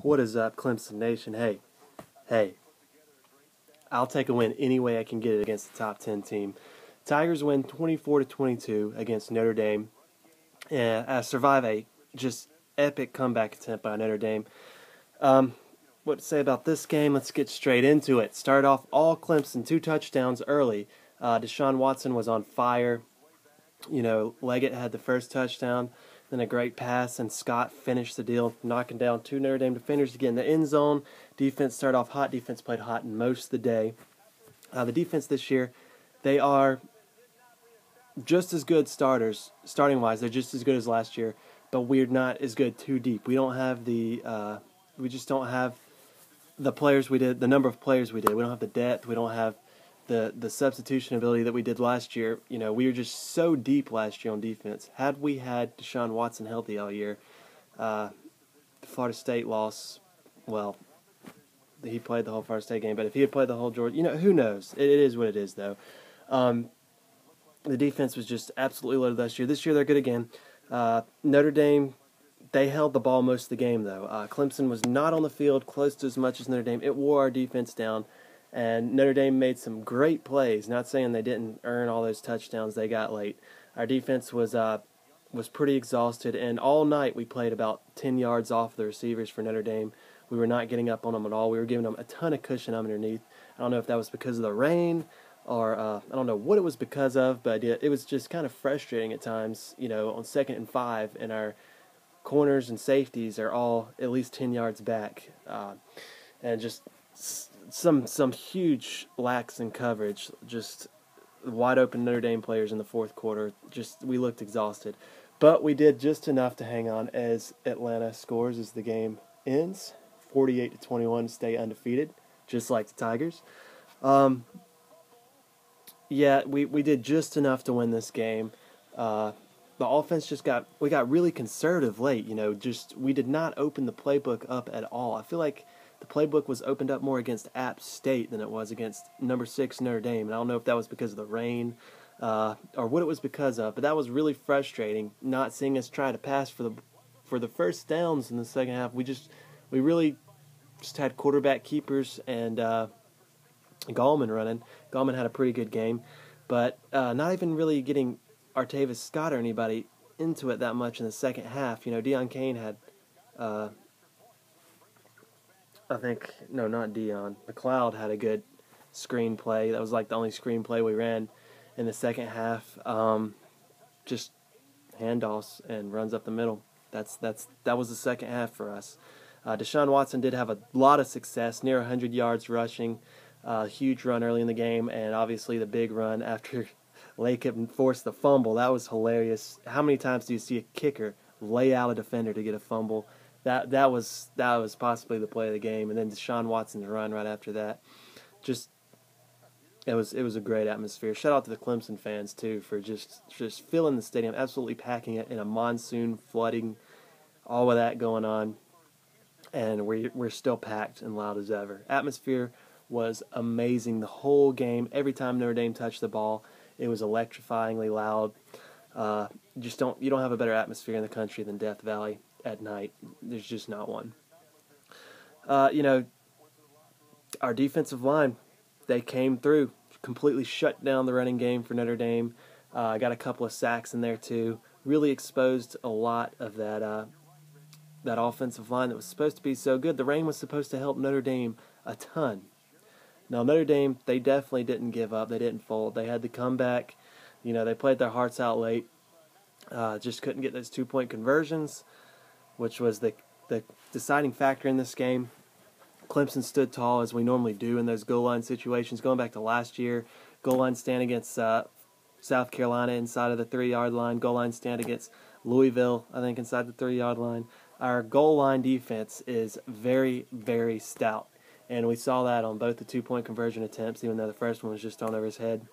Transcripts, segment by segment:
What is up, Clemson Nation? Hey, I'll take a win any way I can get it against the top 10 team. Tigers win 24-22 against Notre Dame and survive a just epic comeback attempt by Notre Dame. What to say about this game? Let's get straight into it. Start off all Clemson, 2 touchdowns early. Deshaun Watson was on fire. Leggett had the first touchdown, then a great pass, and Scott finished the deal, knocking down 2 Notre Dame defenders to get in the end zone. Defense started off hot. Defense played hot in most of the day. The defense this year, they are just as good starting-wise. They're just as good as last year, but we're not as good too deep. We don't have we just don't have the players we did, the number of players we did. We don't have the depth. We don't have the substitution ability that we did last year. We were just so deep last year on defense. Had we had Deshaun Watson healthy all year, the Florida State loss, well, he played the whole Florida State game, but if he had played the whole Georgia, who knows? It is what it is, though. The defense was just absolutely loaded last year. This year they're good again. Notre Dame, they held the ball most of the game, though. Clemson was not on the field close to as much as Notre Dame. It wore our defense down. And Notre Dame made some great plays. Not saying they didn't earn all those touchdowns they got late. Our defense was pretty exhausted, and all night we played about 10 yards off the receivers for Notre Dame. We were not getting up on them at all. We were giving them a ton of cushion underneath. I don't know if that was because of the rain or I don't know what it was because of, but it was just kind of frustrating at times, on 2nd and 5, and our corners and safeties are all at least 10 yards back. And just some huge lacks in coverage, just wide open Notre Dame players in the fourth quarter. We looked exhausted, but we did just enough to hang on as Atlanta scores as the game ends, 48-21, to stay undefeated, just like the Tigers. We did just enough to win this game. The offense we got really conservative late. We did not open the playbook up at all. I feel like the playbook was opened up more against App State than it was against number 6 Notre Dame. And I don't know if that was because of the rain or what it was because of, but that was really frustrating, not seeing us try to pass for the first downs in the second half. We really just had quarterback keepers and Gallman running. Gallman had a pretty good game, but not even really getting Artavis Scott or anybody into it that much in the second half. Deion Kane had not Deion. McLeod had a good screenplay. That was like the only screenplay we ran in the second half. Just handoffs and runs up the middle. That was the second half for us. Deshaun Watson did have a lot of success, near 100 yards rushing, huge run early in the game, and obviously the big run after Lacob forced the fumble. That was hilarious. How many times do you see a kicker lay out a defender to get a fumble? That was possibly the play of the game, and then Deshaun Watson's run right after that. It was a great atmosphere. Shout out to the Clemson fans too for just filling the stadium, absolutely packing it in a monsoon, flooding, all of that going on, and we're still packed and loud as ever. Atmosphere was amazing the whole game. Every time Notre Dame touched the ball, it was electrifyingly loud. You don't have a better atmosphere in the country than Death Valley at night. There's just not one. Our defensive line, they came through, completely shut down the running game for Notre Dame. Got a couple of sacks in there too. Really exposed a lot of that offensive line that was supposed to be so good. The rain was supposed to help Notre Dame a ton. Now Notre Dame, they definitely didn't give up. They didn't fold. They had to come back. They played their hearts out late. Just couldn't get those 2-point conversions, which was the deciding factor in this game. Clemson stood tall, as we normally do in those goal line situations. Going back to last year, goal line stand against South Carolina inside of the 3-yard line. Goal line stand against Louisville, I think, inside the 3-yard line. Our goal line defense is very, very stout, and we saw that on both the 2-point conversion attempts, even though the first one was just thrown over his head.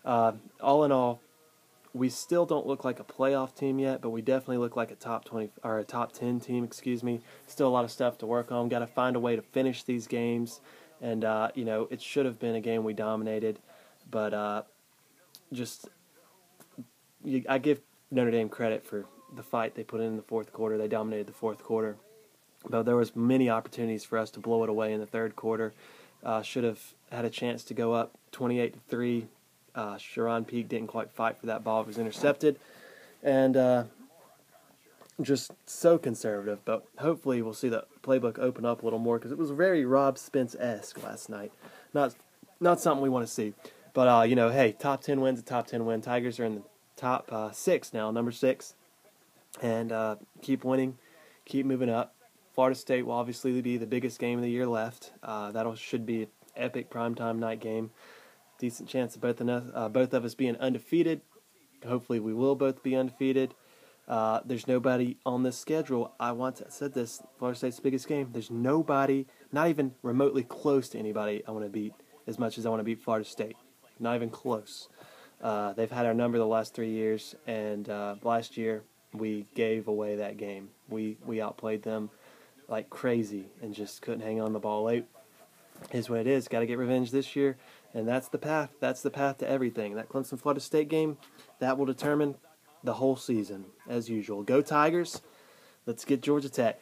All in all, we still don't look like a playoff team yet, but we definitely look like a top 20 or a top 10 team. Still a lot of stuff to work on. Got to find a way to finish these games, and it should have been a game we dominated, but I give Notre Dame credit for the fight they put in the fourth quarter. They dominated the fourth quarter. But there was many opportunities for us to blow it away in the third quarter. Should have had a chance to go up 28-3. Sharon Peak didn't quite fight for that ball. It was intercepted. And just so conservative. But hopefully we'll see the playbook open up a little more, because it was very Rob Spence-esque last night. Not something we want to see. But, hey, top 10 wins, a top 10 win. Tigers are in the top 6 now, number 6. And keep winning, keep moving up. Florida State will obviously be the biggest game of the year left. Should be an epic primetime night game. Decent chance of both of us being undefeated. Hopefully we will both be undefeated. There's nobody on this schedule. I said this, Florida State's biggest game. There's nobody, not even remotely close to anybody I want to beat as much as I want to beat Florida State. Not even close. They've had our number the last 3 years, and last year we gave away that game. We outplayed them like crazy and just couldn't hang on the ball late. Is what it is. Got to get revenge this year, and that's the path. That's the path to everything. That Clemson-Florida State game, that will determine the whole season, as usual. Go Tigers. Let's get Georgia Tech.